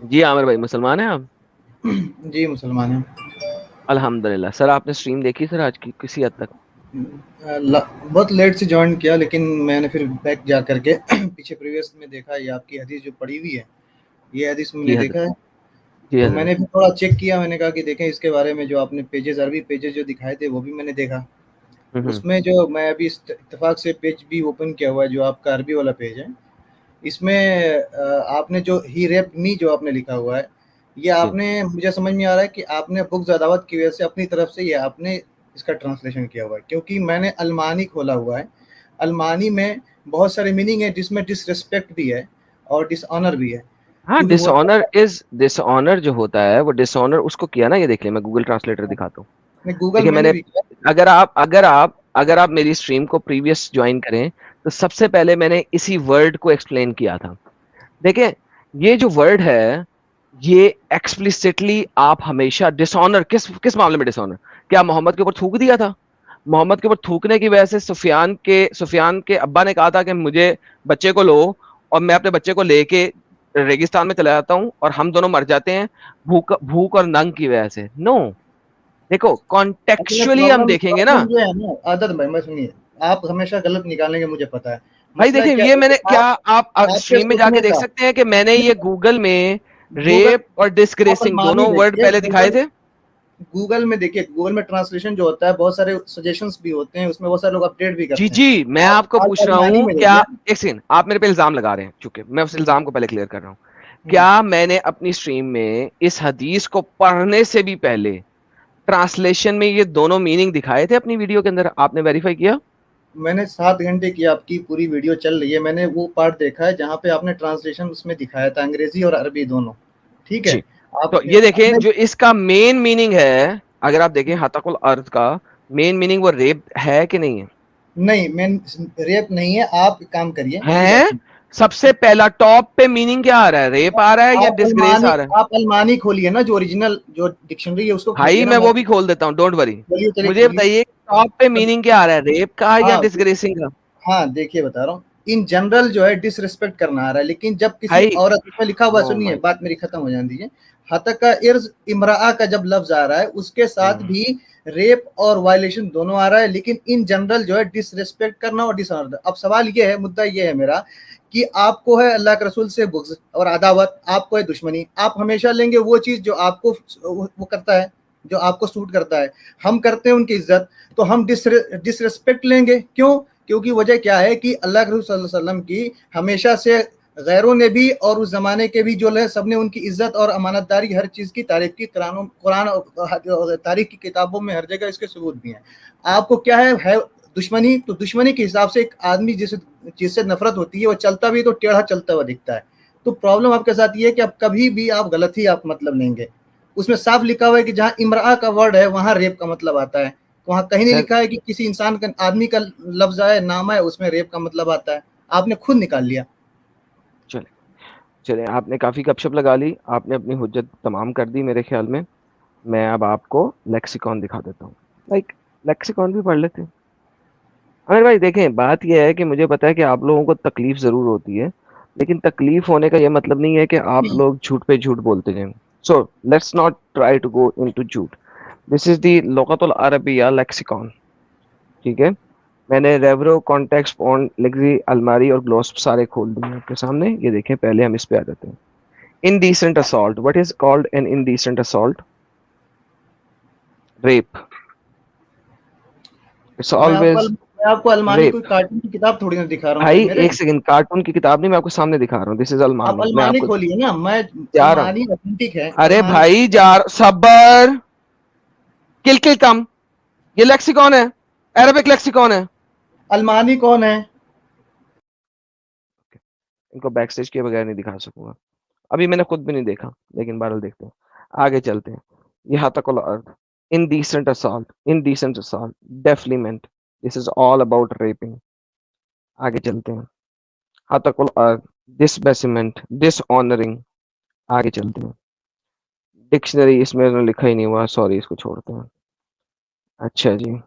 जी आमिर भाई, मुसलमान हैं आप? जी मुसलमान हैं। अल्हम्दुलिल्लाह। सर आपने स्ट्रीम देखी सर आज की किसी हद तक? बहुत लेट से ज्वाइन किया, लेकिन मैंने फिर बैक जा करके पीछे प्रीवियस में देखा, ये आपकी हदीस जो पड़ी हुई है, ये हदीस जी मैंने देखा हजरत। है। जी तो हजरत। मैंने फिर थोड़ा चेक किया, मैंने कहा कि देखें इसके बारे में, जो आपने पेजेस, अरबी पेजेस जो दिखाए थे वो भी मैंने देखा। हम्म। उसमें जो मैं अभी इत्तेफाक से पेज भी ओपन किया हुआ है, जो आपका अरबी वाला पेज है, इसमें आपने जो ही रेप मी जो आपने लिखा हुआ है, ये जी। आपने, मुझे समझ में आ रहा है कि आपने बुक्स अदावत की वजह से अपनी तरफ से ये आपने इसका ट्रांसलेशन किया हुआ है, क्योंकि मैंने अलमानी खोला हुआ है। अलमानी में बहुत सारे मीनिंग है, जिसमें डिसरिस्पेक्ट भी है और डिसऑनर भी है। हाँ, क्योंकि होता डिसऑनर है, इज डिसऑनर जो होता है वो डिसऑनर उसको किया ना, ये देख लिया, मैं गूगल ट्रांसलेटर दिखाता हूँ। गूगल देखिए मैंने मैंने, भी किया। अगर आप मेरी स्ट्रीम को प्रीवियस ज्वाइन करें तो सबसे पहले मैंने इसी वर्ड को एक्सप्लेन किया था। देखें, ये जो वर्ड है, ये एक्सप्लिसिटली आप हमेशा डिसऑनर, किस किस मामले में डिसऑनर, क्या मोहम्मद के ऊपर थूक दिया था? मोहम्मद के ऊपर थूकने की वजह से सुफियान के अब्बा ने कहा था कि मुझे बच्चे को लो, और मैं अपने बच्चे को लेके रेगिस्तान में चला जाता हूं और हम दोनों मर जाते हैं भूख भूख और नंग की वजह से। नो, देखो असल कॉन्टेक्चुअली हम प्रॉब्लम देखेंगे ना। प्रॉब्लम जो है ना, आदत भाई, मैं सुनिए, आप हमेशा गलत निकालेंगे, मुझे पता है। भाई मसला देखिए, क्या ये है कि मैंने क्या, आप आपके स्ट्रीम में जाके सोचने देख का, सकते हैं कि मैंने ये गूगल में गूगल, रेप और आप डिस्ग्रेसिंग अलमानी दोनों वर्ड देखिए, पहले दिखाए गूगल, थे। गूगल में देखिए, गूगल में ट्रांसलेशन जो होता है, बहुत सारे सजेशंस भी होते हैं उसमें, बहुत सारे लोग अपडेट भी जी करते हैं। जी, मैं आप आपको पूछ रहा अलमानी हूँ, में क्या, देखिए। एक सेकंड, आप मेरे पे इल्जाम लगा रहे हैं, चूंकि मैं उस हम्म, इल्जाम को पहले क्लियर कर रहा हूँ। हम्म। क्या मैंने अपनी स्ट्रीम में इस हदीस को पढ़ने से भी पहले ट्रांसलेशन में ये दोनों मीनिंग दिखाए थे अपनी वीडियो के अंदर? आपने वेरीफाई किया? मैंने 7 घंटे की आपकी पूरी वीडियो चल रही है, मैंने वो पार्ट देखा है जहाँ पे आपने ट्रांसलेशन उसमें दिखाया था, अंग्रेजी और अरबी दोनों। ठीक है। जी। आप तो ये देखें, आपने, जो इसका मेन मीनिंग है, अगर आप देखें हतकुल अर्थ का मेन मीनिंग, वो रेप है कि नहीं है? नहीं, मैं, रेप नहीं है। आप एक काम करिए, मेरी बात है। सुनिए। सबसे पहला टॉप पे मीनिंग क्या आ रहा है? रेप आ रहा है या डिसग्रेस आ रहा है? आप अलमानी खोलिए ना, जो ओरिजिनल जो डिक्शनरी है उसको भाई खोलिए ना। मैं मैं, वो भी खोल देता हूँ, डोंट वरी। बोलिए, चलिए मुझे खोलिए। बताइए, टॉप पे मीनिंग क्या आ रहा है, रेप का या हाँ, डिसग्रेसिंग का? हाँ, देखिए बता रहा हूँ। इन जनरल जो है डिसरिस्पेक्ट करना आ रहा है, लेकिन जब किसी भाई, औरत, इसमें लिखा हुआ है, ओ सुनिए, माय बात मेरी खत्म हो जाने दीजिए। हतका इर्ज इमराआ का जब लफ्ज आ रहा है, उसके साथ गॉड। भी रेप और वायलेशन दोनों आ रहा है, लेकिन इन जनरल जो है डिसरिस्पेक्ट करना और डिसऑनर। अब सवाल ये है, मुद्दा ये है मेरा, कि आपको है अल्लाह के रसूल से बुग़्ज़ और अदावत, आपको है दुश्मनी। आप हमेशा लेंगे वो चीज़ जो आपको वो करता है, जो आपको सूट करता है। हम करते हैं उनकी इज्जत, तो हम डिसरिस्पेक्ट लेंगे। क्यों? क्योंकि वजह क्या है कि अल्लाह के रसूल सल्लल्लाहु अलैहि वसल्लम की हमेशा से गैरों ने भी और उस जमाने के भी जो है, सबने उनकी इज्जत और अमानतदारी, हर चीज़ की तारीफ की। कुरान और तारीख की किताबों में हर जगह इसके सबूत भी हैं। आपको क्या है दुश्मनी, तो दुश्मनी के हिसाब से एक आदमी जिस चीज़ से नफरत होती है, वो चलता भी तो टेढ़ा चलता हुआ दिखता है। तो प्रॉब्लम आपके साथ ये है कि आप कभी भी आप गलत ही आप मतलब लेंगे। उसमें साफ लिखा हुआ है कि जहाँ इमरा का वर्ड है, वहाँ रेप का मतलब आता है। वहाँ कहीं नहीं सर, लिखा है कि किसी इंसान का, आदमी का लफ्ज आए, नाम आए, उसमें रेप का मतलब आता है। आपने खुद निकाल लिया। चले चले, आपने काफी गपशप लगा ली, आपने अपनी हुज्जत तमाम कर दी मेरे ख्याल में। मैं अब आपको लेक्सिकॉन दिखा देता हूँ। लाइक, लेक्सिकॉन भी पढ़ लेते हैं। अमीर भाई देखें, बात यह है कि मुझे पता है कि आप लोगों को तकलीफ जरूर होती है, लेकिन तकलीफ होने का यह मतलब नहीं है कि आप लोग झूठ पे झूठ बोलते जाएं। So let's not try to go into झूठ। दिस इज दी लुगतुल अरबिया लेक्सिकॉन। ठीक है। मैंने रेवरो, कॉन्टेक्स्ट, पॉन्ड, लिग्जी, अलमारी और ग्लोस सारे खोल दिए हैं आपके सामने। ये देखें, पहले हम इस पे आ जाते हैं। Indecent assault, what is called an indecent assault? Rape. It's always मैं आपको अलमानी रेप। कोई कार्टून की किताब थोड़ी ना दिखा रहा हूँ भाई भाई मेरे। एक सेकंड, कार्टून की किताब नहीं, मैं आपको सामने दिखा रहा हूँ। दिस इज आप अलमानी, मैं अलमानी आपको खोलिए ना, मैं, जा रहा हूँ। अलमानी ऑथेंटिक है, अरे अलमानी। भाई, सबर, किल किल कम। ये लेक्सिकॉन है, अरबिक लेक्सिकॉन है। अलमानी कौन है? इनको बैक स्टेज के बगैर नहीं दिखा सकूंगा। अभी मैंने खुद भी नहीं देखा, लेकिन बहरहाल देखते हैं, आगे चलते हैं। ये हतकुल अर्थ, indecent assault, indecent assault, defilement, this is all about raping। आगे चलते हैं। हतकुल अर्थ, disbasement, dishonoring। आगे चलते हैं। डिक्शनरी इसमें तो लिखा ही नहीं हुआ, सॉरी, इसको छोड़ते हैं। अच्छा जी,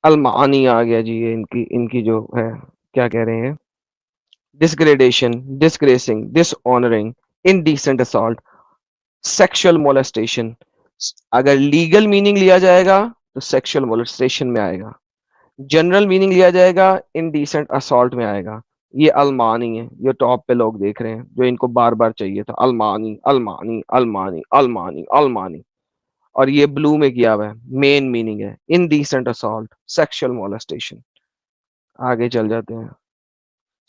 अलमानी आ गया जी। ये इनकी इनकी जो है, क्या कह रहे हैं, डिसग्रेडेशन, disgracing, डिसऑनरिंग, indecent assault, sexual molestation. अगर लीगल मीनिंग लिया जाएगा तो सेक्सुअल मोलेस्टेशन में आएगा, जनरल मीनिंग लिया जाएगा इनडिसेंट असॉल्ट में आएगा। ये अलमानी है, ये टॉप पे लोग देख रहे हैं जो इनको बार बार चाहिए था, अलमानी अलमानी अलमानी अलमानी अलमानी। और ये ब्लू में किया हुआ है, मेन मीनिंग है इनडिसेंट असॉल्ट, सेक्सुअल मोलेस्टेशन। आगे चल जाते हैं।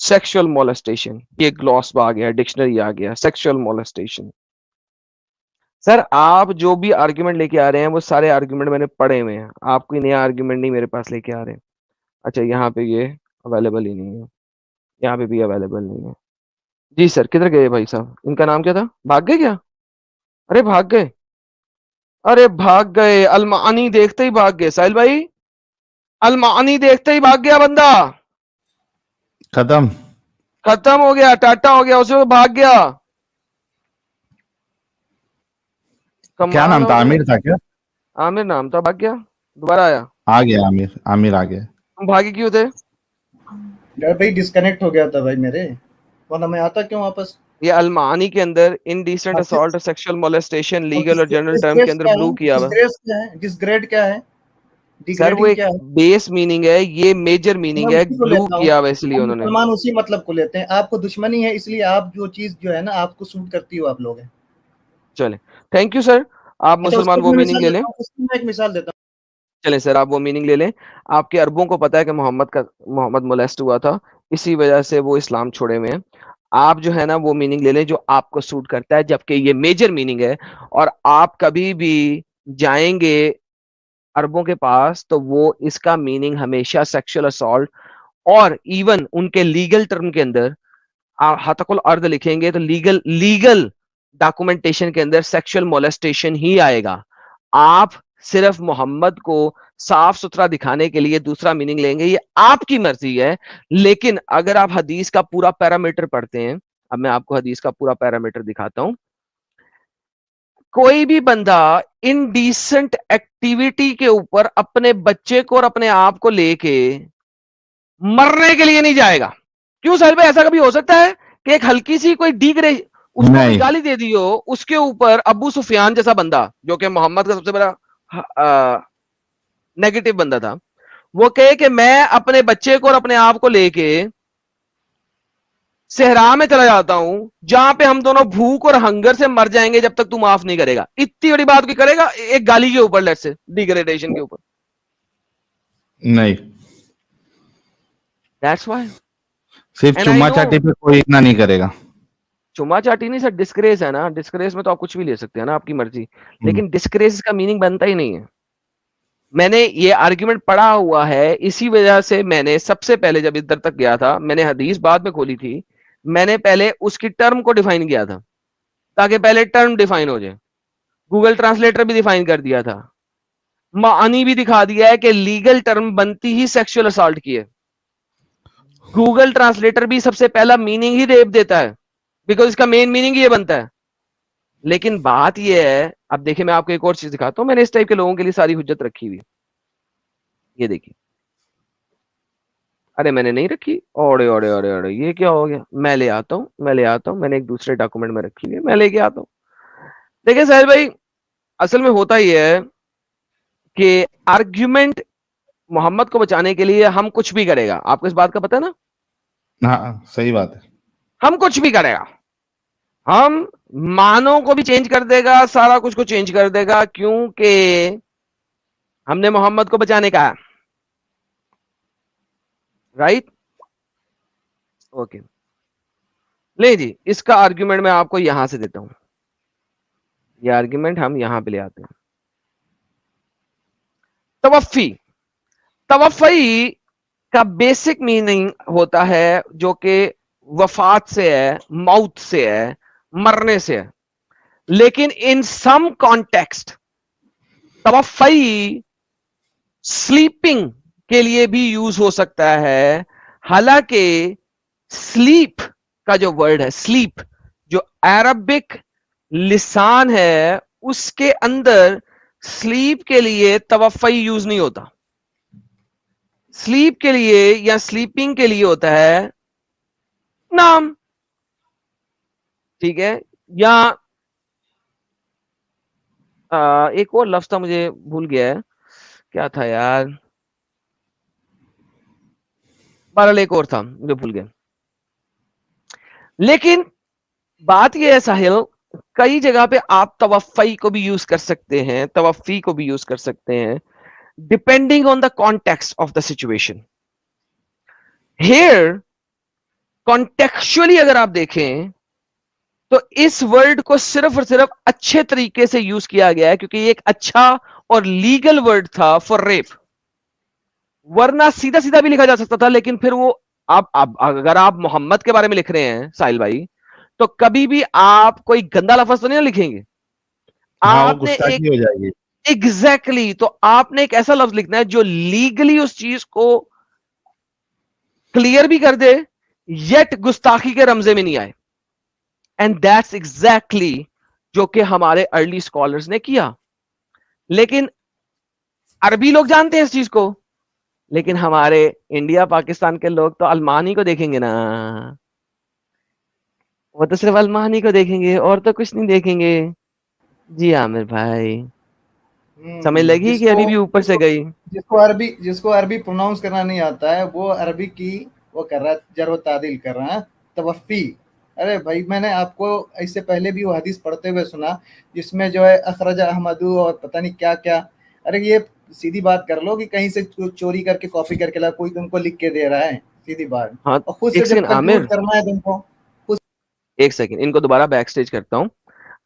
सेक्सुअल मोलेस्टेशन, ये ग्लॉस में आ गया, डिक्शनरी आ गया, सेक्सुअल मोलेस्टेशन। सर आप जो भी आर्ग्यूमेंट लेके आ रहे हैं वो सारे आर्ग्यूमेंट मैंने पढ़े हुए हैं, आप कोई नया आर्ग्यूमेंट नहीं मेरे पास लेके आ रहे हैं। अच्छा यहाँ पे ये अवेलेबल ही नहीं है, यहाँ पे भी अवेलेबल नहीं है। जी सर, किधर गए भाई साहब, इनका नाम क्या था, भाग गए क्या? अरे भाग गए, अरे भाग गए, अलमानी देखते ही भाग गए साहिल भाई, अलमानी देखते ही भाग गया बंदा, खत्म। खत्म हो गया, टाटा हो गया, उसे भाग गया। क्या कमाल नाम हो था, गई। आमिर था क्या? आमिर नाम था, भाग गया, दोबारा आया। आ गया आमिर, आमिर आ गया। तुम भागे क्यों थे? यार भाई डिस्कनेक्ट हो गया था भाई मेरे, वरना मैं आता क्यों वापस। ये अलमानी के अंदर indecent assault, sexual molestation, legal और जनरल टर्म के डिसग्रेस अंदर क्या ब्लू है, किया हुआ। डिसग्रेस क्या है, डिसग्रेड क्या है, सर वो डिग्रेडिंग एक क्या है। बेस मीनिंग है, ये मेजर मीनिंग मैं है, उसी को ब्लू लेता हूँ, किया हुआ इसलिए हम उन्होंने। मुसलमान उसी मतलब को लेते हैं। आपको दुश्मनी है इसलिए आप जो चीज जो है ना आपको सूट करती हो आप लोग हैं। चले, थैंक यू सर, आप अच्छा उसकी मुसलमान वो मैं मीनिंग मिसाल ले लें। देता हूँ, उसकी मैं एक मिसाल देता चलें सर, आप वो मीनिंग ले लें। आपके अरबों को पता है कि मोहम्मद मोलेस्ट हुआ था, इसी वजह से वो इस्लाम छोड़े हुए हैं। आप जो है ना वो मीनिंग ले लें जो आपको सूट करता है, जबकि ये मेजर मीनिंग है। और आप कभी भी जाएंगे अरबों के पास तो वो इसका मीनिंग हमेशा सेक्सुअल असॉल्ट, और इवन उनके लीगल टर्म के अंदर हतकुल अर्द लिखेंगे तो लीगल लीगल डॉक्यूमेंटेशन के अंदर सेक्सुअल मोलेस्टेशन ही आएगा। आप सिर्फ मोहम्मद को साफ सुथरा दिखाने के लिए दूसरा मीनिंग लेंगे, ये आपकी मर्जी है। लेकिन अगर आप हदीस का पूरा पैरामीटर पढ़ते हैं, अब मैं आपको हदीस का पूरा पैरामीटर दिखाता हूं। कोई भी बंदा इनडिसेंट एक्टिविटी के ऊपर अपने बच्चे को और अपने आप को लेके मरने के लिए नहीं जाएगा। क्यों साहिल भाई, ऐसा कभी हो सकता है कि एक हल्की सी कोई डिग्रे उसको कोई नहीं। गाली दे दी हो, उसके ऊपर अबू सुफियान जैसा बंदा जो कि मोहम्मद का सबसे बड़ा नेगेटिव बंदा था, वो कहे कि मैं अपने बच्चे को और अपने आप को लेके सेहरा में चला जाता हूं जहां पे हम दोनों भूख और हंगर से मर जाएंगे जब तक तू माफ नहीं करेगा। इतनी बड़ी बात की करेगा एक गाली के ऊपर, लेट्स से डिग्रेडेशन के ऊपर। नहीं, दैट्स व्हाई सिर्फ एंड आई चुम्मा नो। चाटी पे कोई इतना नहीं करेगा। चुमा चाटी नहीं सर, डिस्ग्रेस है ना, डिस्ग्रेस में तो आप कुछ भी ले सकते हैं ना, आपकी मर्जी। हम्म। लेकिन डिस्ग्रेस का मीनिंग बनता ही नहीं है। मैंने ये आर्ग्यूमेंट पढ़ा हुआ है, इसी वजह से मैंने सबसे पहले जब इधर तक गया था, मैंने हदीस बाद में खोली थी, मैंने पहले उसकी टर्म को डिफाइन किया था ताकि पहले टर्म डिफाइन हो जाए। गूगल ट्रांसलेटर भी डिफाइन कर दिया था, मानी भी दिखा दिया है कि लीगल टर्म बनती ही सेक्सुअल असॉल्ट की है। गूगल ट्रांसलेटर भी सबसे पहला मीनिंग ही रेप देता है, बिकॉज इसका मेन मीनिंग ये बनता है। लेकिन बात यह है, अब देखिए मैं आपको एक और चीज दिखाता हूं, मैंने इस टाइप के लोगों के लिए सारी हुज्जत रखी हुई है। ये देखिए, अरे मैंने नहीं रखी, ओड़े ओड़े ओड़े ओड़े, ये क्या हो गया? मैं ले आता हूँ, मैं ले आता हूँ, मैंने एक दूसरे डॉक्यूमेंट में रखी हुई है, मैं लेके आता हूँ। देखिए साहिल भाई, असल में होता ही है कि आर्ग्यूमेंट मोहम्मद को बचाने के लिए हम कुछ भी करेगा, आपको इस बात का पता है ना? हाँ सही बात है। हम कुछ भी करेगा, हम मानों को भी चेंज कर देगा, सारा कुछ को चेंज कर देगा, क्योंकि हमने मोहम्मद को बचाने का है, राइट? ओके, ले जी, इसका आर्ग्यूमेंट मैं आपको यहां से देता हूं। ये आर्ग्यूमेंट हम यहां पे ले आते हैं। तवफ़ी, तवफ़ई का बेसिक मीनिंग होता है जो कि वफात से है, मौत से है, मरने से है। लेकिन इन सम कॉन्टेक्स्ट तवफ़ई स्लीपिंग के लिए भी यूज हो सकता है। हालांकि स्लीप का जो वर्ड है, स्लीप, जो अरबिक लिसान है उसके अंदर स्लीप के लिए तवफ़ई यूज नहीं होता। स्लीप के लिए या स्लीपिंग के लिए होता है नाम, ठीक है। या एक और लफ्ज था, मुझे भूल गया है, क्या था यार, बहरहाल एक और था, मुझे भूल गया। लेकिन बात यह है साहिल, कई जगह पे आप तवफ़्फ़ी को भी यूज कर सकते हैं, तवफ़्फ़ी को भी यूज कर सकते हैं, depending on the context of the situation. Here contextually अगर आप देखें तो इस वर्ड को सिर्फ और सिर्फ अच्छे तरीके से यूज किया गया है, क्योंकि ये एक अच्छा और लीगल वर्ड था फॉर रेप। वरना सीधा सीधा भी लिखा जा सकता था, लेकिन फिर वो आप अगर आप मोहम्मद के बारे में लिख रहे हैं साहिल भाई, तो कभी भी आप कोई गंदा लफ्ज तो नहीं लिखेंगे। हाँ, वो आपने एक गुस्ताखी हो जाएगी। एग्जैक्टली तो आपने एक ऐसा लफ्ज लिखना है जो लीगली उस चीज को क्लियर भी कर दे, येट गुस्ताखी के रमजे में नहीं आए। एंड दैट्स एग्जैक्टली जो कि हमारे अर्ली स्कॉलर्स ने किया। लेकिन अरबी लोग जानते हैं इस चीज को, लेकिन हमारे इंडिया पाकिस्तान के लोग तो अलमानी को देखेंगे ना, वो तो सिर्फ अलमानी को देखेंगे और तो कुछ नहीं देखेंगे। जी आमिर भाई, समझ लगी कि जिसको अभी भी ऊपर से जिसको गई? जिसको अरबी प्रोनाउंस करना नहीं आता है, वो अरबी की वो कर रहा है, जर व तादील कर रहा है, तवफ़ी। अरे भाई, मैंने आपको इससे पहले भी वो हदीस पढ़ते हुए सुना, जिसमें जो है अखरज अहमदू और पता नहीं क्या क्या। अरे ये सीधी बात कर लो कि कहीं से चोरी करके कॉपी करके ला, कोई तुमको लिख के दे रहा है, सीधी बात। हाँ, और खुद एक से जब सेकंड कंक्लूड आमिर, करना है तुमको। एक सेकंड, इनको दोबारा बैक स्टेज करता हूँ।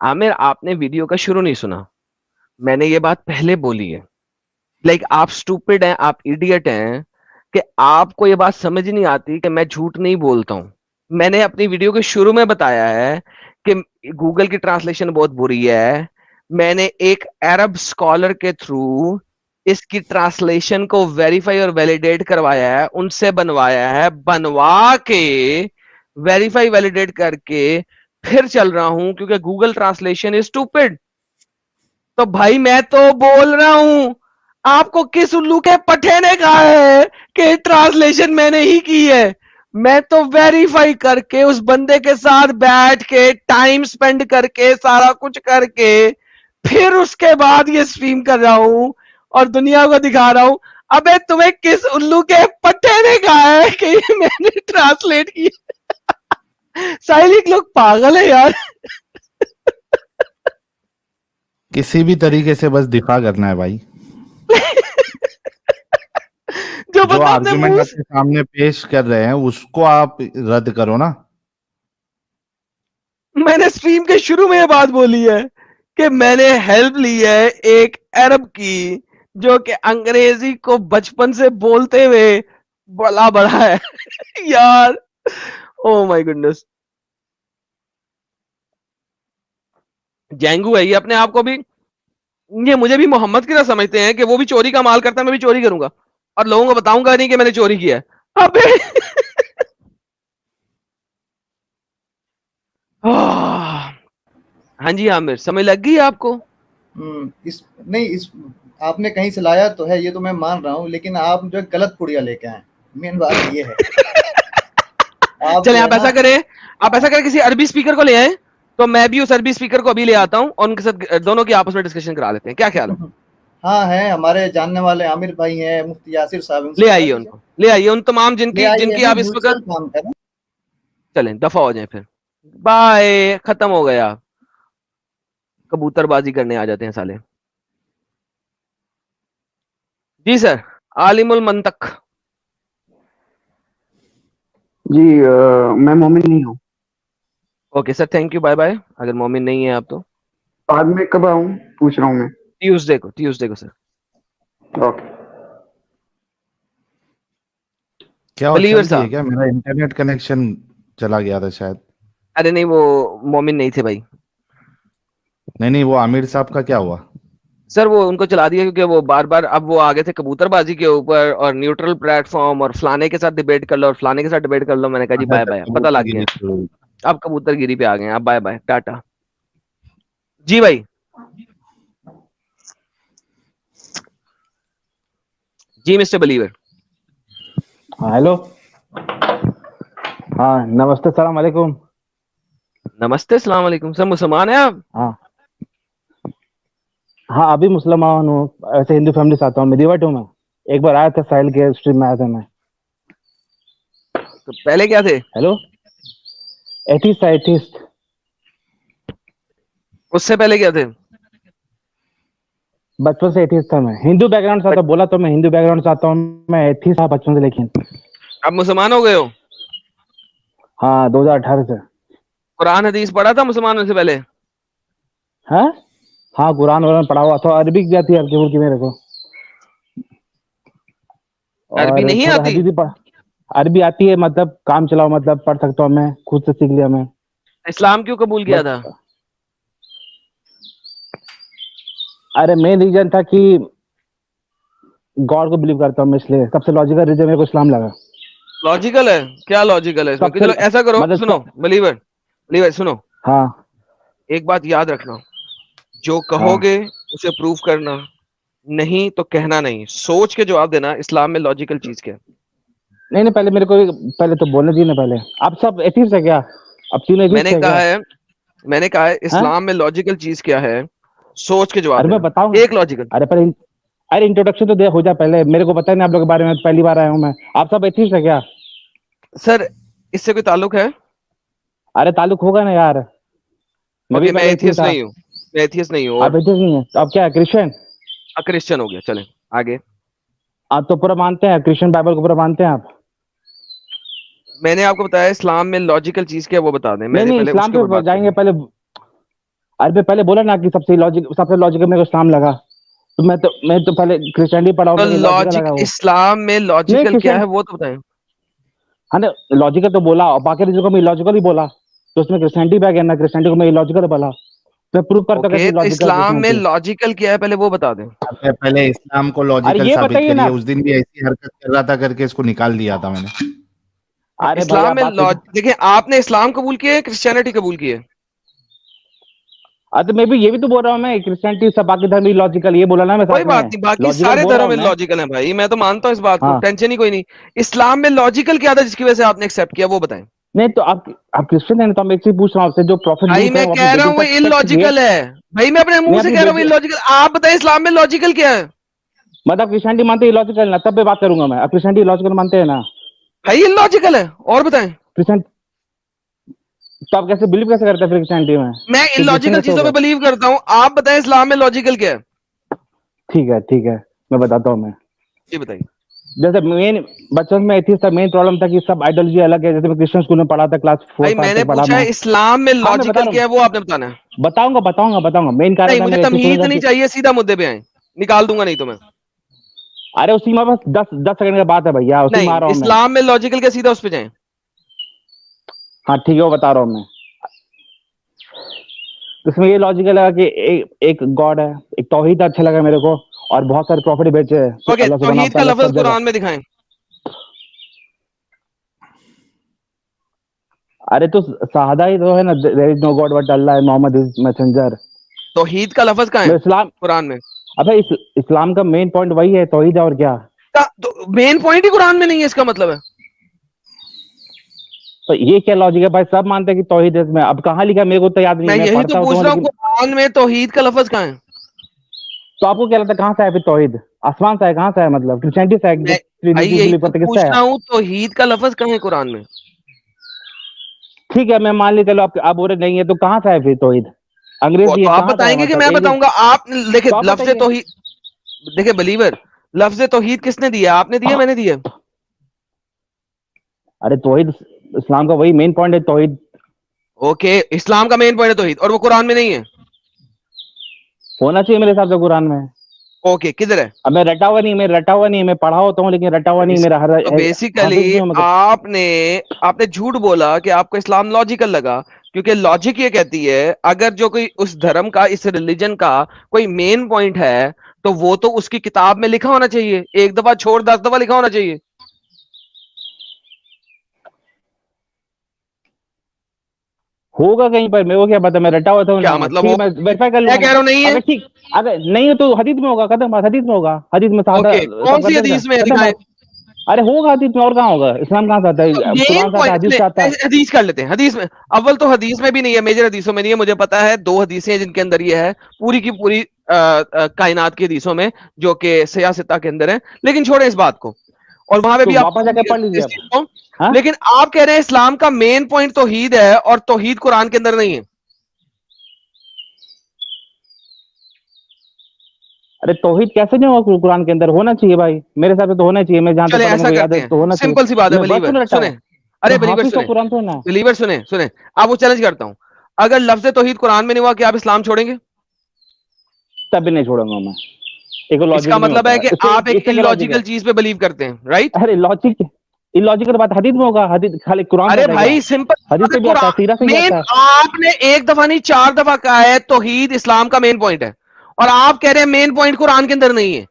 आमिर, आपने वीडियो का शुरू नहीं सुना। मैंने ये बात पहले बोली है, लाइक आप स्टूपिड हैं, आप इडियट हैं, कि आपको ये बात समझ नहीं आती कि मैं झूठ नहीं बोलता हूं। मैंने अपनी वीडियो के शुरू में बताया है कि गूगल की ट्रांसलेशन बहुत बुरी है। मैंने एक अरब स्कॉलर के थ्रू इसकी ट्रांसलेशन को वेरीफाई और वैलिडेट करवाया है, उनसे बनवाया है, बनवा के वेरीफाई वैलिडेट करके फिर चल रहा हूं, क्योंकि गूगल ट्रांसलेशन इज स्टूपिड। तो भाई मैं तो बोल रहा हूं, आपको किस उल्लू के पठे ने कहा है कि ट्रांसलेशन मैंने ही की है? मैं तो वेरीफाई करके उस बंदे के साथ बैठ के टाइम स्पेंड करके सारा कुछ करके फिर उसके बाद ये स्ट्रीम कर रहा हूं और दुनिया को दिखा रहा हूं। अबे तुम्हें किस उल्लू के पट्टे ने कहा है कि मैंने ट्रांसलेट किया? साइलिक लोग पागल है यार। किसी भी तरीके से बस दिफा करना है भाई। जो जो बंदा अपने आर्गुमेंट मुंह, आपके सामने पेश कर रहे हैं उसको आप रद्द करो ना। मैंने स्ट्रीम के शुरू में ये बात बोली है कि मैंने हेल्प ली है एक अरब की, जो कि अंग्रेजी को बचपन से बोलते हुए बड़ा बड़ा है। यार, ओ माय गुडनेस, जेंगू है ये अपने आप को भी, ये मुझे भी मोहम्मद की तरह समझते हैं कि वो भी चोरी का माल करता है, मैं भी चोरी करूंगा और लोगों को बताऊंगा नहीं कि मैंने चोरी किया है। अबे हाँ जी आमिर, समझ लग गई आपको? इस नहीं इस आपने कहीं से लाया तो है, ये तो मैं मान रहा हूँ, लेकिन आप जो है गलत पुड़िया लेके आए। मेन बात ये है। आप चले जो है आप ना, ऐसा करें, आप ऐसा करें किसी अरबी स्पीकर को ले आए, तो मैं भी उस अरबी स्पीकर को अभी ले आता हूं और उनके साथ दोनों की आपस में डिस्कशन करा लेते हैं, क्या ख्याल है? हाँ है, हमारे जानने वाले आमिर भाई हैं, मुफ्ती यासिर साहब, उनसे ले करा आइए दीजिए। उनको, ले आइए उन तमाम ले जिनकी आइए जिनकी ना, आप इस म्यूचुअल वक्त, काम करें। चलें दफा हो जाए फिर। बाय, खत्म हो गया। कबूतरबाजी करने आ जाते हैं साले। जी सर, आलिमुल मंतक। जी मैं मोमिन नहीं हूँ। Okay sir, thank you, bye bye. अगर मोमिन नहीं है आप तो बाद में कब आऊँ पूछ रहा हूँ मैं। ट्यूसडे को, ट्यूसडे को सर। ओके। क्या बलीवर चल रही है? साहब, क्या मेरा इंटरनेट कनेक्शन चला गया था शायद। अरे नहीं, वो मोमिन नहीं थे भाई। नहीं नहीं, वो आमिर साहब का क्या हुआ? सर वो उनको चला दिया क्योंकि वो बार बार अब वो आगे थे कबूतरबाजी के ऊपर और न्यूट्रल प्लेटफॉर्म और फलाने के साथ डिबेट कर लो और फलाने के साथ डिबेट कर लो। मैंने कहा जी अच्छा बाय अच्छा, बाय, पता लग गया। कबूतरगिरी शुरू हुई। अब कबूतरगिरी पे आ गए हैं, अब बाय बाय, टाटा। जी भाई, जी मिस्टर बलीवर। हाँ हेलो। हाँ नमस्ते, सलाम वालेकुम। नमस्ते, सलाम वालेकुम। सर मुसलमान हैं आप? हाँ हाँ, अभी मुसलमान हूँ, ऐसे हिंदू फैमिली से आता हूँ, मिडिवट हूँ मैं। एक बार आया था साहिल के स्ट्रीम में, आया था मैं। तो पहले क्या थे? Hello, atheist atheist. उससे पहले क्या थे? बचपन से एथिस्ट था मैं, हिंदू बैकग्राउंड से आता, बोला तो मैं हिंदू बैकग्राउंड से आता हूँ, मैं एथिस्ट था बचपन से, लेकिन आप मुसलमान हो गए हो? हाँ 2018 से। कुरान हदीस पढ़ा था मुसलमान होने से पहले? हाँ हाँ, कुरान वुरान पढ़ा हुआ था, अरबिक भी आती है हल्की फुल्की मेरे को, अरबी और नहीं थोड़ा आती? हदीस भी पढ़, अरबी आती है, मतलब काम चलाओ, मतलब पढ़ सकता हूँ मैं, खुद से सीख लिया मैं। इस्लाम क्यों कबूल किया बट था? अरे मेन रीजन था कि गॉड को बिलीव करता हूँ मैं, इसलिए सबसे लॉजिकल रीजन मेरे को इस्लाम लगा। लॉजिकल है? क्या लॉजिकल है इसमें? कि सबसे चलो ऐसा करो, मतलब सुनो बिलीवर, बिलीवर सुनो, हाँ एक बात याद रखना, जो हाँ, कहोगे उसे प्रूव करना, नहीं तो कहना नहीं, सोच के जवाब देना। इस्लाम में लॉजिकल चीज क्या है? नहीं नहीं, पहले मेरे को पहले तो बोलने दीजिए ना पहले। आप सब एथिस्ट है क्या? अब तीनों एथिस्ट मैंने है कहा क्या? है, मैंने कहा है हाँ, इस्लाम में लॉजिकल चीज क्या है, सोच के जवाब अरे मैं देना। बताऊंगा। एक लॉजिकल। अरे पहले, अरे इंट्रोडक्शन तो दे हो जा पहले, मेरे को पता नहीं आप लोग के बारे में, पहली बार आया हूँ मैं। आप सब एथिस्ट है क्या? सर इससे कोई ताल्लुक है? अरे ताल्लुक होगा ना यार, मैं भी ओके, मैं पहले एथिस्ट एथियस्ट था। नहीं हूँ, मैं एथियस्ट नहीं हूँ। आप और एथिस्ट नहीं है तो आप क्या है, क्रिश्चियन? क्रिश्चियन हो गया, चलें आगे। आप तो पूरा मानते हैं, क्रिश्चियन बाइबल को पूरा मानते हैं आप? मैंने आपको बताया इस्लाम में लॉजिकल चीज क्या है वो बता दें, नहीं मैंने नहीं, पहले इस्लाम उसके ऊपर पे बात जाएंगे करें। पहले। अरे मैं पहले बोला ना कि सबसे लॉजिकल मेरे को इस्लाम लगा, तो मैं तो पहले क्रिश्चियनिटी पढ़ा हूँ, तो मेरे को लॉजिकल लॉजिक लगा वो। इस्लाम में नहीं लॉजिकल क्या क्रिश्चियन, है वो तो बताएं। हाँ ना, लॉजिकल तो बोला, और बाकी चीजों को मैं लॉजिकल ही बोला, तो उसमें क्रिश्चियनिटी भी आ गया ना, क्रिश्चियनिटी को मैं लॉजिकल बोला, मैं प्रूव करता हूँ ओके, कैसे तो लॉजिकल इस्लाम में क्रिश्चियनिटी। लॉजिकल क्या है पहले वो बता दें। अरे पहले इस्लाम को अरे लॉजिकल ये साबित बताइए करिए। ना। उस दिन भी ऐसी हरकत कर रहा था करके इसको निकाल दिया था मैंने। अरे भाई इस्लाम आप में बात लॉज कीजिए। देखिए, आपने इस्लाम कबूल किया है, क्रिश्चियनिटी कबूल की है? अरे तो मैं भी ये भी तो बोल रहा हूँ, मैं क्रिश्चियनिटी सब बाकी धर्म भी लॉजिकल, ये बोला ना मैं कोई साथ बात में। नहीं, बाकी लॉजिकल सारे बोल रहा धर्म हूँ में मैं। लॉजिकल है भाई, मैं तो मानता हूँ इस बात को, हाँ, टेंशन ही कोई नहीं। इस्लाम में लॉजिकल क्या था जिसकी वजह से आपने एक्सेप्ट किया वो बताएं। नहीं तो आप क्रिश्चियन हैं, तो मैं एक चीज पूछ रहा हूँ आपसे, जो प्रॉफिट भाई यूथ है मैं वो अपनी कह रहा बेटी हूँ वो तक सेक्स दिए। इलॉजिकल है। भाई मैं अपने मुंह नहीं से अपनी कह रहा हूँ बेटी, इलॉजिकल। आप बताएं इस्लाम में लॉजिकल क्या है? मतलब क्रिश्चियनिटी मानते हैं लॉजिकल ना, तब पे बात करूंगा मैं। आप क्रिश्चियनिटी लॉजिकल मानते हैं ना? भाई इलॉजिकल है, और बताएं। क्रिश्चियन, तो आप कैसे बिलीव कैसे करते हैं फिर क्रिश्चियनिटी में? मैं फिर क्रिश्चियन इलॉजिकल कैसे हो चीजों पे गए? बिलीव करता हूँ, आप बताएं इस्लाम में लॉजिकल क्या है? ठीक है, मैं बताता हूँ मैं। ये बताइए। जैसे मेन, बचपन में एथिस्ट था, मेन प्रॉब्लम था कि सब आइडियोलॉजी अलग है। जैसे मैं क्रिश्चियन स्कूल में पढ़ा था, क्लास भाई 4 5 मैंने तक पढ़ा पूछा मैं। है इस्लाम में हाँ मैं बता लॉजिकल रहा क्या हूँ, है वो आपने बताना है। बताऊंगा। मेन कारण नहीं, था मुझे मेरे एथिस्ट होने तमीज का नहीं कि, चाहिए, सीधा मुद्दे पे आए, निकाल दूंगा नहीं तो मैं। अरे उसी में बस 10 सेकंड का बात है भैया, उसी में नहीं, आ रहा हूँ मैं। इस्लाम में लॉजिकल क्या, सीधा उस पे जाएं। हाँ ठीक है, वो बता रहा हूँ मैं। तो इसमें ये लॉजिकल लगा कि एक गॉड है, एक तौहीद अच्छा लगा मेरे को, और बहुत सारे प्रॉपर्टी बेचे हैं ओके, अल्लाह सुब्हानहू तौहीद का तआला लफ्ज सब जगह। कुरान में दिखाएं। अरे तो शहादा ही तो है ना, there is no God but Allah, Muhammad is messenger. तौहीद का लफ्ज कहाँ है मैं इस्लाम, कुरान में? अबे इस्लाम का मेन पॉइंट वही है, तौहीद है, और क्या? तो मेन पॉइंट ही कुरान में नहीं है, इसका मतलब है। तो ये क्या लॉजिक है भाई, सब मानते हैं कि तौहीद है इसमें, अब कहाँ लिखा मेरे को तो याद नहीं मैं है, मैं यही तो पढ़ता होता पूछ हूँ रहा हूँ, लेकिन। कुरान में तौहीद का लफ्ज कहाँ है? तो आपको क्या लगता है कहाँ से है फिर तौहीद? आसमान से है? कहाँ से है, मतलब क्रिश्चियनिटी से है, जो मैं भाई ट्रिनिटी यही बिलीव तो करते हैं, किससे पूछ है? रहा हूँ, तौहीद का लफ्ज कहाँ है कुरान में? ठीक है, मैं मान ली, चलो आप बोल रहे नहीं है, तो कहाँ से है फिर तौहीद? अंग्रेज वो दिए, तो आप कहाँ से है, बताएंगे कि मतलब मैं एलियन? बताऊंगा? आप देखिए तो आप लफ्ज बताइए। तौहीद, देखिए बिलीवर, लफ्ज तौहीद किसने दिया? आपने दिया, मैंने दिया? अरे तौहीद इस्लाम का वही मेन पॉइंट है, तौहीद। ओके, इस्लाम का मेन पॉइंट है तौहीद, और वो कुरान में नहीं है? होना चाहिए मेरे हिसाब से कुरान में। ओके, किधर है? अब मैं रटा हुआ नहीं, मैं पढ़ा होता हूँ लेकिन रटा हुआ नहीं, मेरा हर तो हाफिज बेसिकली नहीं हूँ मैं। आपने आपने झूठ बोला कि आपको इस्लाम लॉजिकल लगा, क्योंकि लॉजिक ये कहती है अगर जो कोई उस धर्म का, इस रिलीजन का कोई मेन पॉइंट है, तो वो तो उसकी किताब में लिखा होना चाहिए, एक दफा छोड़ 10 दफा लिखा होना चाहिए। होगा कहीं पर, मेरे को क्या पता, मैं रटा हुआ था क्या ना, मतलब ठीक है हो? मैं वेरीफाई कर मैं लूंगा कह ना। रहा हूं नहीं है। अगर ठीक, अगर नहीं हो तो हदीस में होगा, कदम बात हदीस में होगा, हदीस में सादा ओके, कौन सब सी करते हैं हदीस में है, कदम दिखाएं। बात। अरे होगा हदीस में, और कहाँ होगा? इस्लाम कहाँ से आता है? मेन कुरान से आता है, पॉइंट हदीस से आता है। हदीस कर लेते हैं। हदीस में अव्वल तो हदीस में भी नहीं है, मेजर हदीसों में नहीं है। मुझे पता है 2 हदीसें हैं जिनके अंदर ये है, पूरी की पूरी कायनात की हदीसों में, जो कि सियासता के अंदर है। लेकिन छोड़े इस बात को, और वहां पे तो भी आप वापस जाके पढ़ लीजिए इस आप। चीज को। हाँ, लेकिन आप कह रहे हैं इस्लाम का मेन पॉइंट तौहीद है, और तौहीद कुरान के अंदर नहीं है। अरे तौहीद कैसे नहीं होगा कुरान के अंदर? होना चाहिए भाई, मेरे हिसाब से तो होना चाहिए। मैं जहां तक चले पढ़ा मेरे ऐसा को याद करते है हैं, तो होना चाहिए। सिंपल सी बात है। मैं वर्ड बिलीवर सुन रटा सुने, हूँ। अरे मैं बिलीवर हाफिज का सुने, कुरान तो ना। बिलीवर सुने सुने, आप वो चैलेंज करता हूं, अगर लफ्ज तौहीद कुरान में नहीं हुआ, क्या आप इस्लाम छोड़ेंगे? तब भी नहीं छोड़ूंगा मैं। एक इसका लॉजिक नहीं मतलब होता है है कि इससे। आप एक इससे क्या लॉजिक है? इलॉजिकल चीज पे बिलीव करते हैं, राइट? अरे लॉजिक, इलॉजिकल बात हदीस में होगा? हदीस खाली कुरान से अरे आता है क्या? भाई हदीस सिंपल से भी आता है, कुरान सीरा से भी मेन, आता है। आपने एक दफा नहीं 4 दफा कहा है तौहीद इस्लाम का मेन पॉइंट है, और आप कह रहे हैं मेन पॉइंट कुरान के अंदर नहीं है।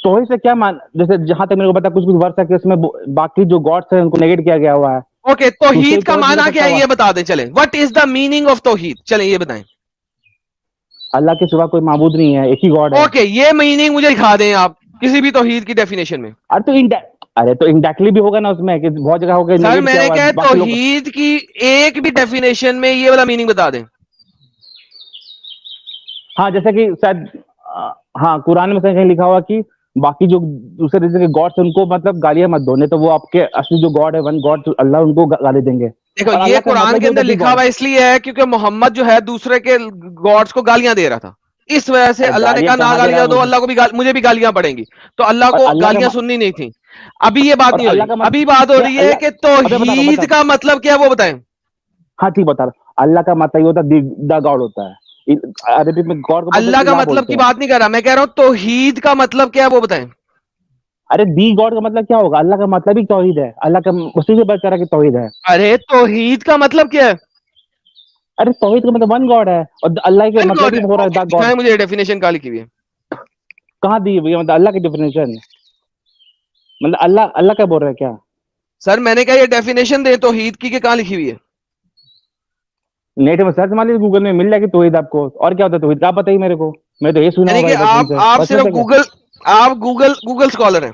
तौहीद से क्या मान, जैसे जहां तक मेरे को पता कुछ कुछ वर्ष है कि उसमें बाकी जो गॉड्स है उनको नेगेट किया गया हुआ है। ओके, तो उससे तौहीद भी का तौहीद माना बिगड़ क्या सकता है हुआ। ये बता दें। चलें, what is the meaning of तौहीद, चलें ये बताएं। अल्लाह के सिवा कोई माबूद नहीं है, एक ही गॉड है। ओके, ये मीनिंग मुझे दिखा दें आप किसी भी तौहीद की डेफिनेशन में। अरे तो अरे तो इनडायरेक्टली भी होगा ना उसमें, कि बहुत जगह होगा सर नेगेट किया मैंने हुआ क्या है है, बाकी लोग। तौहीद की एक भी डेफिनेशन में ये वाला मीनिंग बता दें। हाँ, जैसे कि शायद हाँ कुरान में से कहीं लिखा हुआ कि बाकी जो दूसरे रिलीजन के गॉड्स हैं उनको मतलब गालियां मत दो, नहीं तो वो आपके असली जो गॉड है वन गॉड अल्लाह उनको गाली देंगे। देखो, और ये अल्लाह का कुरान मतलब के ही होता अंदर है दी लिखा गॉड। हुआ इसलिए है क्योंकि मोहम्मद जो है दूसरे के गॉड्स को गालियां दे रहा था, इस वजह से अरे अल्लाह ने गालियां कहा ना कहाँ दे रहा गालियां है दो, मुझे? अल्लाह को भी मुझे भी गालियां पड़ेंगी। तो अल्लाह और को अल्लाह गालियां सुननी नहीं थी। अभी ये बात और नहीं हो अल्लाह रही, का अभी बात हो क्या रही है कि अल्लाह? अबे बता तौहीद का मतलब क्या है वो बताएं। हाँ ठीक बता रहा। अल्लाह का मतलब ये होता है द गॉड होता है। अरबी में गॉड को बोलते अल्लाह हैं, का इलाह मतलब बोलते की हैं। बात नहीं कर रहा, मैं कह रहा हूं तौहीद का मतलब क्या है वो बताएं। अरे दी गॉड का मतलब क्या होगा? अल्लाह का मतलब ही तौहीद है। अल्लाह का उसी से बचा रहा कि तौहीद है। अरे तौहीद का मतलब क्या है? अरे तौहीद का मतलब वन गॉड है, और अल्लाह के वन मतलब गॉड ही है। हो रहा है ओके, द दिखाएं गॉड। मुझे डेफिनेशन कहाँ लिखी हुई है। कहाँ दी हुई है? मतलब अल्लाह की डेफिनेशन, मतलब अल्लाह अल्लाह का बोल रहा है क्या? सर मैंने कहा ये डेफिनेशन दे तौहीद की, कि कहाँ लिखी हुई है। नेट में सर्च मार लीजिए, गूगल में मिल जाएगी तौहीद आपको। और क्या होता है तौहीद, आप बताइए मेरे को। मैं तो ये सुना यानी हुआ कि भाई बचपन से, आप बचपन सिर्फ से क्या। गूगल, आप गूगल स्कॉलर हैं।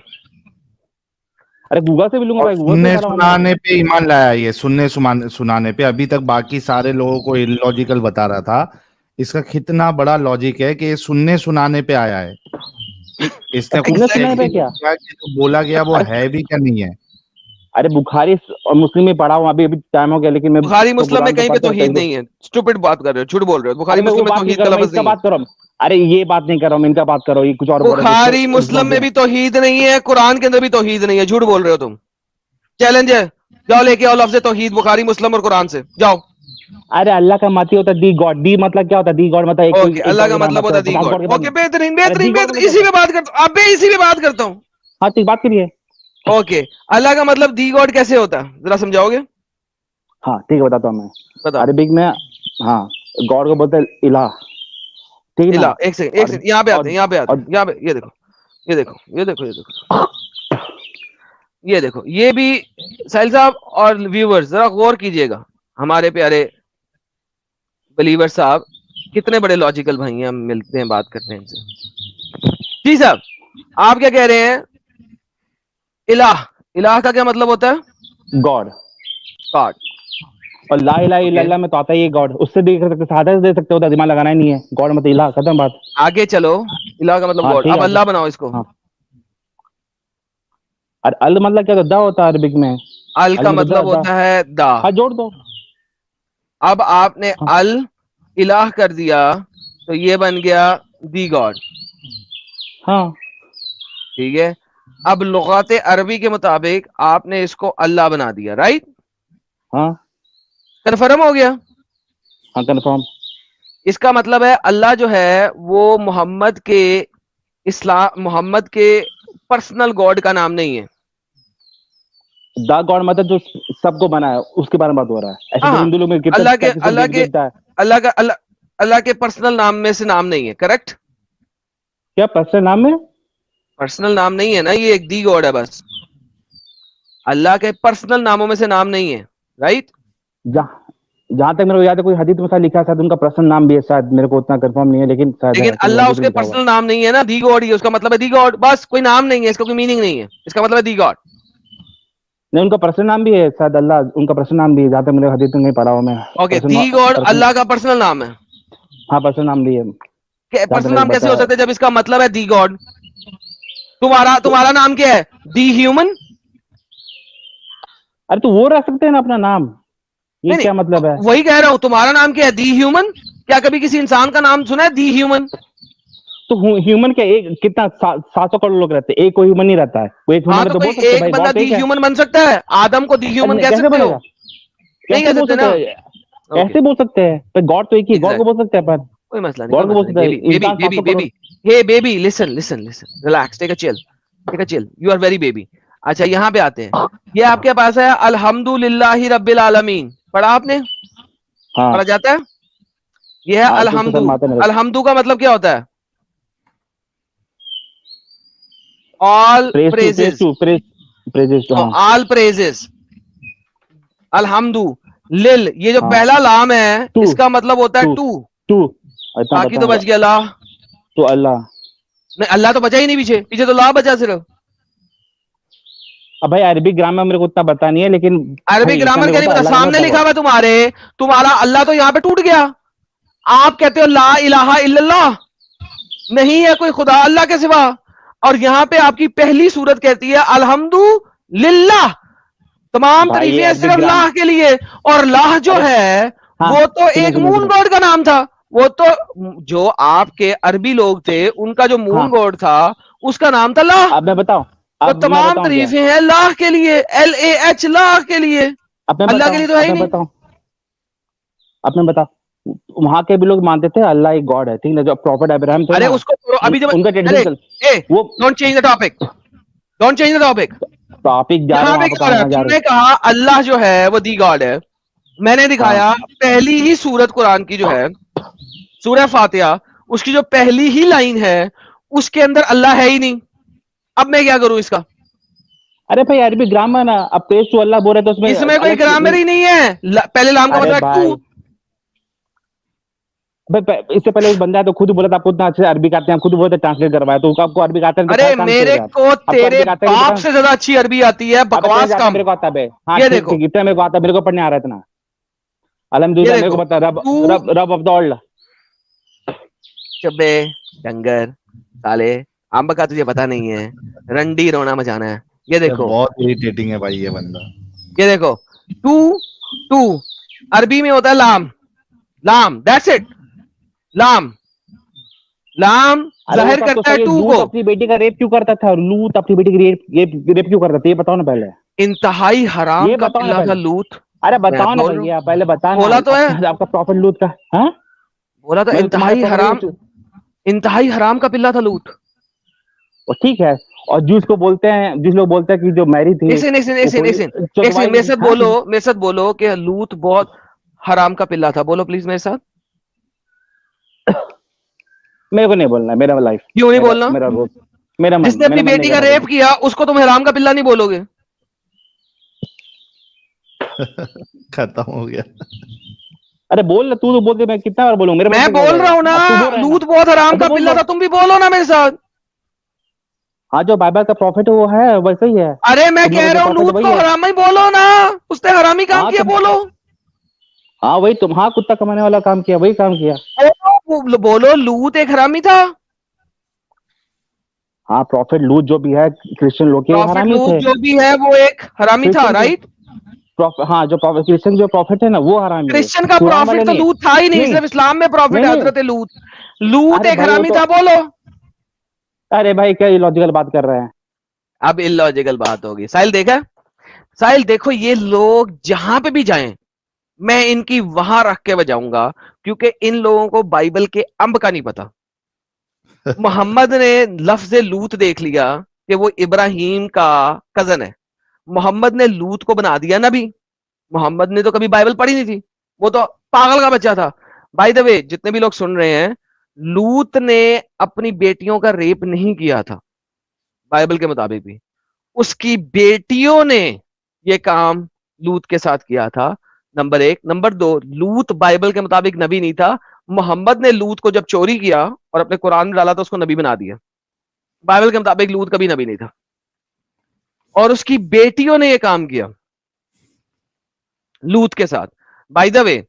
अरे गूगल से भी लूंगा और भाई, गूगल से सुनने पढ़ा हूं मैं। सुनाने पे ईमान लाया, ये सुनने सुनाने पे अभी तक बाकी सारे लोगों को इलॉजिकल बता रहा था। इसका कितना बड़ा लॉजिक है कि ये सुनने सुनाने पे आया है। इसका कुछ सुनने सुनने चेक भी पे नहीं क्या? किया कि जो बोला गया वो अरे है भी क्या नहीं है। अरे बुखारी और मुस्लिम में पढ़ा हूँ, अभी अभी टाइम हो गया, लेकिन मैं बुखारी तो मुस्लिम में कुरान तो कहीं पे पढ़ता रहता तौहीद हूँ। नहीं है, स्टूपिड बात कर रहे हो, झूठ बोल रहे हो। बुखारी अरे मैं वो मुस्लिम में बात नहीं तौहीद कर का रहा हूँ, मैं लफ्ज इसका नहीं है। बात कर रहा हूँ। अरे ये बात नहीं कर रहा हूँ, मैं इनका बात कर रहा हूँ, ये कुछ और बोल रहे थे बुखारी इसको मुस्लिम में गया। भी तौहीद नहीं है, कुरान के अंदर भी तौहीद नहीं है, झूठ बोल रहे हो तुम। चैलेंज है, जाओ लेके आओ लफ्ज तौहीद बुखारी मुस्लिम और कुरान से, जाओ। अरे अल्लाह का मतलब होता है दी गॉड। दी मतलब क्या होता है? दी गॉड मतलब एक कोई ओके, एक अल्लाह गॉड का के बारे में मतलब बात होता करो, है दी 50 गॉड। गॉड के बारे ओके, में। बेहतरीन अरे दी बेहतरीन गॉड बेहतरीन, मतलब क्या इसी होता पे बात करता हूँ, अबे इसी पे बात करता हूँ। है? हाँ ठीक, बात करिए। ओके, अल्लाह का मतलब दी गॉड कैसे होता है, जरा समझाओगे? हाँ ठीक है, बताता हूँ मैं। बताओ। अरबिक में हाँ गॉड को बोलते हैं इलाह, ठीक है ना। इला, एक और सेकंड, यहाँ पे आते और हैं, यहाँ पे आते और हैं, यहाँ पे ये देखो, ये देखो, ये देखो, ये देखो, ये देखो, ये भी साहिल साहब और व्यूवर्स जरा गौर कीजिएगा, हमारे प्यारे बिलीवर साहब कितने बड़े लॉजिकल भाई हैं, हम मिलते हैं बात करते हैं इनसे। जी साहब, आप क्या कह रहे हैं? इलाह, इलाह का क्या मतलब होता है? गॉड। गॉड। और ला इलाहा ओके, इल्लल्लाह में तो आता ही है गॉड, उससे भी कर सकते, सादा से दे सकते हो, दिमाग लगाना ही नहीं है। गॉड मतलब इलाह, खत्म बात। आगे चलो। इलाह का मतलब हाँ गॉड, ठीक अब है आगे। अल्लाह बनाओ इसको। हाँ, और अल मतलब क्या होता है? दा होता है अरबिक में। अल अल का मतलब दा मतलब दा। होता है दा। हाँ जोड़ दो। अब आपने हाँ अल इलाह कर दिया, तो ये बन गया दी गॉड। हाँ ठीक है, अब लुगात अरबी के मुताबिक आपने इसको अल्लाह बना दिया, राइट? हाँ कन्फर्म हो गया? हाँ कन्फर्म। इसका मतलब है अल्लाह जो है वो मोहम्मद के पर्सनल गॉड का नाम नहीं है। दा गॉड मतलब जो सबको बना है उसके बारे में बात हो रहा है। ऐसे हाँ तो हाँ, हिंदू लोग में कितने अल्लाह के 33 अल्लाह के देवता है। अल्लाह का अल्लाह के पर्सनल नाम में से नाम नहीं है, करेक्ट? क्या पर्सनल नाम है? पर्सनल नाम नहीं है ना, ये एक दी गॉड है बस। अल्लाह के पर्सनल नामों में से नाम नहीं है, राइट? जहाँ जहां तक मेरे को याद है कोई हदीस में शायद लिखा है, शायद उनका पर्सनल नाम भी है, शायद मेरे को उतना कंफर्म नहीं है, लेकिन शायद लेकिन है, कोई अल्लाह हदीस में उसके लिखा हुआ है। पर्सनल नाम नहीं है ना, दी गॉड ही है, उसका मतलब है दी गॉड, बस कोई नाम नहीं है, इसका कोई मीनिंग नहीं है, इसका मतलब है दी गॉड। नहीं, उनका पर्सनल नाम भी है शायद, अल्लाह उनका पर्सनल नाम भी है, जहां तक मेरे हदीस में नहीं पढ़ा हूं मैं। ओके, दी गॉड अल्लाह का पर्सनल नाम है। हाँ, पर्सनल नाम भी है, जहां तक पर्सनल मेरे नाम को कैसे पता हो है। सकता है जब इसका मतलब है दी गॉड? तुम्हारा नाम क्या है? दी ह्यूमन? अरे तो वो रख सकते हैं ना अपना नाम, ये नहीं क्या मतलब है? वही कह रहा हूं, तुम्हारा नाम क्या है? दी ह्यूमन? क्या कभी किसी इंसान का नाम सुना है दी ह्यूमन? तो ह्यूमन क्या, एक कितना 700 करोड़ लोग रहते हैं, एक कोई ह्यूमन नहीं रहता है, कोई एक हाँ ह्यूमन तो तो कोई बोल सकते हैं एक भाई बंदा गॉड तो दी एक है। ह्यूमन बन सकता है? आदम को दी ह्यूमन कह कैसे सकते हो? बनेगा? नहीं कैसे कह बोल सकते सकते ना। हैं? ओके, कैसे बोल सकते हैं? पर गॉड तो एक ही, गॉड को बोल सकते हैं अपन, कोई मसला नहीं, कोई गॉड को बोल मसला नहीं। सकते हैं, बेबी बेबी इंसान baby 700 crore. Baby, hey baby, listen listen listen, relax, take a chill, you are very baby. अच्छा यहाँ पे आते हैं, ये आपके पास है अल्हम्दुलिल्लाहि रब्बिल आलमीन, पढ़ा आपने? हाँ पढ़ा जाता है? ये है हाँ, कुछ तो अल्हम्दु। शर्म आता है मेरे को। अल्हम्दु का मतलब क्या होता है? All praise praises, to praises to, हाँ ऑल प्रेजेस, अल्हम्दु। लिल, ये जो हाँ, पहला लाम है टू इसका मतलब होता है टू टू, टू, इतना बाकी पता तो है। बच गया ला। तो अल्लाह। नहीं, अल्लाह तो बचा ही नहीं, पीछे पीछे तो ला बचा सिर्फ। अब भाई अरबी ग्रामर मेरे को उतना पता नहीं है, लेकिन अरबी भाई इतना ग्रामर मेरे क्या को नहीं पता पता, अल्लाह का सामने मतलब लिखा हुआ है तुम्हारे, तुम्हारा अल्लाह तो यहाँ पे टूट गया। आप कहते हो ला इलाहा इल्लल्लाह, नहीं है कोई खुदा अल्लाह के सिवा, और यहाँ पे आपकी पहली सूरत कहती है अल्हम्दु लिल्लाह, तमाम भाई ये तारीफें अरबी सिर्फ ग्राम। लाह के लिए। और लाह जो अरे है हाँ, वो तो सुनिए एक सुनिए मून सुनिए। गॉड का नाम था, वो तो जो आपके अरबी लोग थे उनका जो मून हाँ, गॉड था उसका नाम था लाह। अब मैं बताऊं, तो अब मैं तमाम बताऊं क्या, तारीफें हैं लाह के लिए, LAH लाह के लिए, अब मैं अल्लाह के बताऊं, लिए तो है अब ही मैं नहीं। बताऊं, अब मैं बताऊं। वहां के भी लोग मानते थे अल्लाह एक गॉड है, ठीक है, जो प्रॉफिट अब्राहम थे अरे ना, उसको छोड़ो, अभी जब, उनका अरे ट्रेडिशन चल, ए, वो don't change the topic, don't change the topic. Topic जा रहे यहाँ हैं पे वहां पर, क्या हो रहा है, कहाँ जा रहे तुमने कहा अल्लाह जो है वो दी गॉड है, मैंने हैं। हाँ दिखाया पहली ही सूरत कुरान की जो है सूरह फातिहा, उसकी जो पहली ही लाइन है उसके अंदर अल्लाह है ही नहीं। अब मैं क्या करूं इसका? अरे भाई अरबी ग्रामर ना, अब प्रेज टू अल्लाह बोल रहे तो उसमें इसमें कोई अलग से ग्रामर ही नहीं है, पहले लाम का अरे मतलब है भाई, टू। इससे पहले एक बंदा है तो खुद बोला था आपको उतना अच्छे से अरबी आते हैं, खुद बोलते ट्रांसलेट करवाया, तो आपको अरबी आता नहीं तो अरे खैर काम छोड़ मेरे गया। को आपको तेरे अरबी आता है कि बाप पता। से ज्यादा अच्छी अरबी आती है, अब तेरे बकवास जाता है, कम। मेरे को आता है। हाँ ये ठीक देखो, ठीक, इतना मेरे को आता है, मेरे को पढ़ने आ रहा है इतना। ये अल्हम्दुलिल्लाह, मेरे को देखो, पता है, रब टू, रब रब ऑफ द वर्ल्ड। चब्बे, डंगर, साले, आंबा का तुझे पता नहीं है, रंडी रोना मचाना है। ये देखो, बहुत इरिटेटिंग है भाई ये बंदा। ये देखो, टू, टू अरबी में होता है लाम, लाम, दैट्स इट, लाम, लाम अरे वो जाहिर सब तो करता है सही है, टू लूत को। अपनी बेटी का रेप क्यों करता था, लूत अपनी बेटी की रेप क्यों करता था, ये बताओ ना पहले, इंतहाई हराम ये का बताओ ना पिल्ला था पहले। लूत। अरे मैं बताओ ना बोल रहा हूं, भैया, पहले बताना। बोला तो है, आपका प्रॉफिट लूत का, हाँ, बोला तो मैं तो तुम्हारे इंतहाई प्रॉफिट हराम, का। इंतहाई हराम का पिल्ला था लूत। और ठीक है, और जिस को बोलते हैं, जिस लोग बोलते हैं कि जो मैरिड थी एक सेकंड, एक सेकंड, एक वो सेकंड, एक होली सेकंड, एक चौथवाई, सेकंड, मेरे साथ हाँ। बोलो, मेरे साथ बोलो कि लूत बहुत हराम का पिल्ला था, बोलो प्लीज मेरे साथ। मेरे को नहीं बोलना है, मेरा लाइफ, क्यों नहीं मेरा बोलना? मेरा रोज, मेरा मन जिसने अपनी मेरा मन नहीं बेटी कर का रहा रेप बोलने। किया उसको तुम हराम का पिल्ला नहीं बोलोगे? खत्म हो गया। अरे बोल ना, तू तो बोलते, मैं कितना बार बोलूं, मेरे मन मैं से क्या हो बोल जाएगा, रहा हूं ना, अब तू बोल रहा है ना, लूत बहुत हराम अब तो का बोल पिल्ला दो। था, तुम भी बोलो ना मेरे साथ। हाँ, जो बाइबल का प्रॉफिट है वो है, वैसे ही है। अरे मैं तुम लोगों कह का रहा हूँ प्रॉफिट लूत वही को है। हराम ही बोलो ना, उसने हरामी काम हाँ किया, तुम, बोलो। हाँ वही तुम, हाँ कुत्ता कमाने वाला काम किया, वही काम किया। बोलो लूत एक हरामी था। हाँ, प्रॉफिट लूत जो भी है क्रिश्चियन लोग के, वो प्रॉफिट हरामी लूत थे। जो भी है वो एक हरामी था, क्रिश्चियन जो राइट? हाँ, जो क्रिश्चियन जो प्रॉफिट है ना, वो हरामी है, क्रिश्चियन का कुरान वाले प्रॉफिट तो नहीं। लूत था ही नहीं, नहीं सिर्फ इस्लाम में प्रॉफिट नहीं है नहीं, हजरत लूत। लूत अरे एक भाई वो हरामी तो, था, बोलो। अरे भाई क्या इलॉजिकल बात कर रहे हैं। अब इलॉजिकल बात होगी, साहिल देखा, साहिल देखो, ये लोग जहां पे भी जाएं मैं इनकी वहां रख के बजाऊंगा, क्योंकि इन लोगों को बाइबल के अंब का नहीं पता। मोहम्मद ने लफ्ज लूत देख लिया कि वो इब्राहिम का कजन है, मोहम्मद ने लूत को बना दिया नबी। मोहम्मद ने तो कभी बाइबल पढ़ी नहीं थी, वो तो पागल का बच्चा था। बाय द वे, जितने भी लोग सुन रहे हैं, लूत ने अपनी बेटियों का रेप नहीं किया था बाइबल के मुताबिक भी, उसकी बेटियों ने ये काम लूत के साथ किया था, नंबर 1। नंबर 2, लूत बाइबल के मुताबिक नबी नहीं था। मोहम्मद ने लूत को जब चोरी किया और अपने कुरान में डाला तो उसको नबी बना दिया। बाइबल के मुताबिक लूत कभी नबी नहीं था। और उसकी बेटियों ने यह काम किया लूत के साथ। बाय द वे,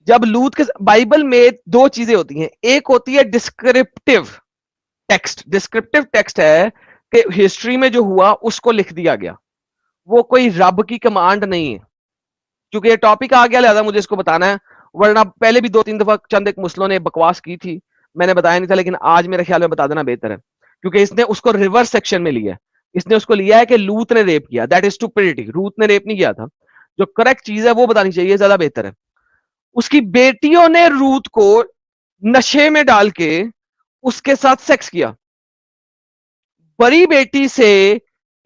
जब लूत के बाइबल में दो चीजें होती हैं। एक होती है डिस्क्रिप्टिव टेक्स्ट। डिस्क्रिप्टिव टेक्स्ट है कि हिस्ट्री में जो हुआ उसको लिख दिया गया, वो कोई रब की कमांड नहीं है। क्योंकि ये टॉपिक आ गया लिहाजा मुझे इसको बताना है, वरना पहले भी 2-3 दफा चंद एक मुस्लिमों ने बकवास की थी, मैंने बताया नहीं था, लेकिन आज मेरे ख्याल में बता देना बेहतर है। क्योंकि इसने उसको रिवर्स सेक्शन में लिया है। इसने उसको लिया है कि लूत ने रेप किया। That is stupidity. लूत ने रेप नहीं किया था। जो करेक्ट चीज है वो बतानी चाहिए, ज्यादा बेहतर है। उसकी बेटियों ने रूत को नशे में डाल के उसके साथ सेक्स किया। बड़ी बेटी से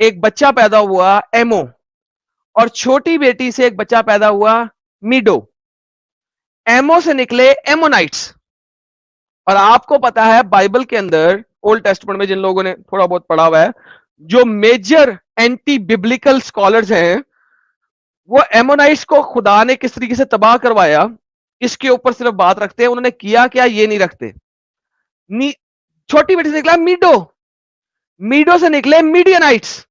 एक बच्चा पैदा हुआ एमो, और छोटी बेटी से एक बच्चा पैदा हुआ मीडो। एमो से निकले एमोनाइट्स। और आपको पता है बाइबल के अंदर, ओल्ड टेस्टमेंट में जिन लोगों ने थोड़ा बहुत पढ़ा हुआ है, जो मेजर एंटी बिब्लिकल स्कॉलर्स हैं, वो एमोनाइट्स को खुदा ने किस तरीके से तबाह करवाया इसके ऊपर सिर्फ बात रखते हैं। उन्होंने किया क्या ये नहीं रखते। छोटी बेटी से निकला मीडो, मीडो से निकले मीडियनाइट्स।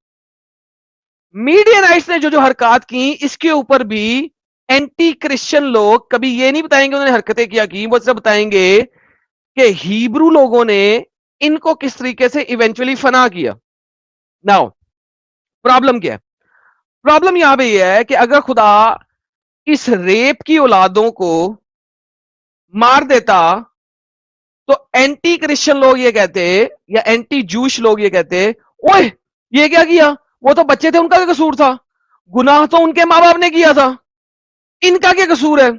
मीडियनाइट्स ने जो जो हरकत की, इसके ऊपर भी एंटी क्रिश्चियन लोग कभी ये नहीं बताएंगे उन्होंने हरकतें किया की, वो सिर्फ बताएंगे कि हिब्रू लोगों ने इनको किस तरीके से इवेंचुअली फना किया। नाउ प्रॉब्लम क्या है? प्रॉब्लम यहां पे यह है कि अगर खुदा इस रेप की औलादों को मार देता तो एंटी क्रिश्चियन लोग ये कहते, या एंटी जूश लोग ये कहते, ओए ये क्या किया, वो तो बच्चे थे, उनका क्या कसूर था, गुनाह तो उनके मां बाप ने किया था, इनका क्या कसूर है।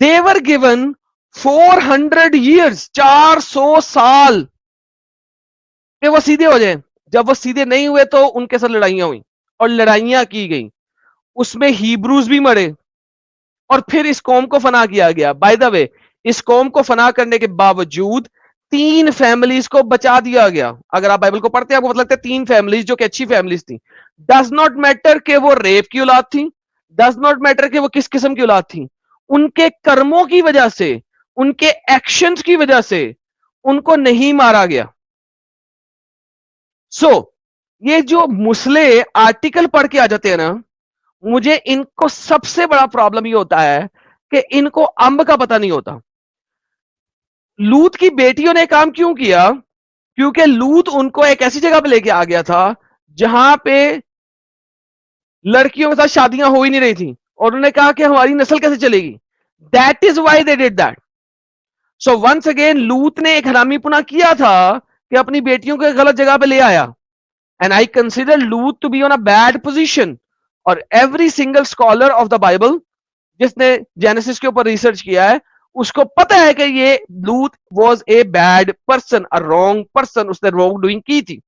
दे वर गिवन 400 years, 400 साल कि वो सीधे हो जाए। जब वो सीधे नहीं हुए तो उनके साथ लड़ाइयां हुई और लड़ाइयां की गई, उसमें हिब्रूज भी मरे और फिर इस कौम को फना किया गया। बाय द वे, इस कौम को फना करने के बावजूद 3 फैमिलीज को बचा दिया गया। अगर आप बाइबल को पढ़ते हैं आपको पता लगता है 3 फैमिलीज जो कि अच्छी फैमिलीज थी। डज नॉट मैटर कि वो रेप की औलाद थी, डज नॉट मैटर कि वो किस किस्म की औलाद थी, उनके कर्मों की वजह से, उनके एक्शंस की वजह से उनको नहीं मारा गया। सो ये जो मुसले आर्टिकल पढ़ के आ जाते हैं ना, मुझे इनको सबसे बड़ा प्रॉब्लम ये होता है कि इनको अंब का पता नहीं होता। लूत की बेटियों ने काम क्यों किया? क्योंकि लूत उनको एक ऐसी जगह पे लेके आ गया था जहां पे लड़कियों के साथ शादियां हो ही नहीं रही थी, और उन्होंने कहा कि हमारी नस्ल कैसे चलेगी। That is why they did that. So once again लूत ने एक हरामीपना किया था कि अपनी बेटियों को गलत जगह पे ले आया। And I consider Lot to be on a bad position. और every single scholar of the Bible जिसने जेनेसिस के ऊपर रिसर्च किया है, उसको पता है कि ये लूत was a bad person, a wrong person, उसने रॉन्ग डूइंग की थी।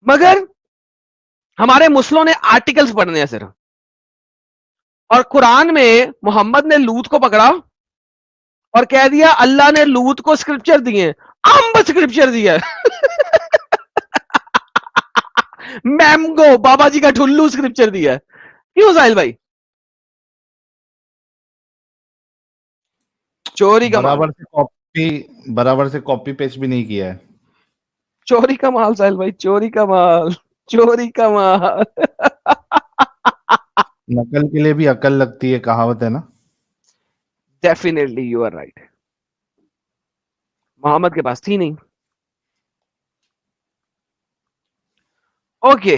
मगर हमारे मुस्लिमों ने आर्टिकल्स पढ़ने हैं सिर्फ, और कुरान में मोहम्मद ने लूत को पकड़ा और कह दिया अल्लाह ने लूत को स्क्रिप्चर दिए, अंब स्क्रिप्चर दिया मैंगो, बाबा जी का ठुल्लू स्क्रिप्चर दिया है। क्यों साहिल भाई? चोरी का माल, बराबर से कॉपी पेस्ट भी नहीं किया है। चोरी का माल साहिल भाई, चोरी का माल, चोरी का माल नकल के लिए भी अकल लगती है, कहावत है ना। Definitely you are right. Muhammad के पास थी नहीं। ओके